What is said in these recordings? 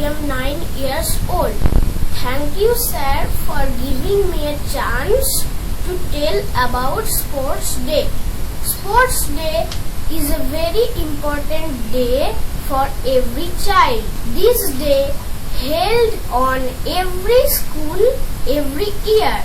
am 9 years old. Thank you, sir, for giving me a chance to tell about Sports Day. Sports Day is a very important day for every child. This day held on every school every year.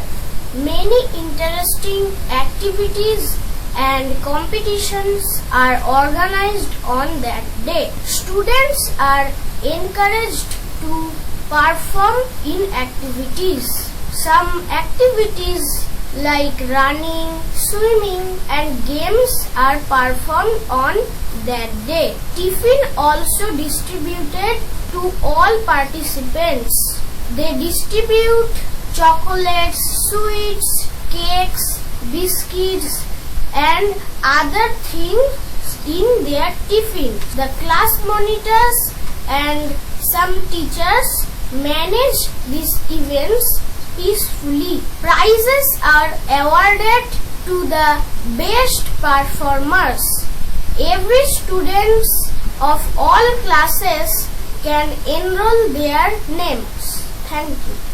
Many interesting activities and competitions are organized on that day. Students are encouraged to perform in activities. Some activities like running, swimming and games are performed on that day. Tiffin also distributed to all participants. They distribute chocolates, sweets, cakes, biscuits and other things in their tiffin. The class monitors and some teachers manage these events peacefully. Prizes are awarded to the best performers. Every student of all classes can enroll their names. Thank you.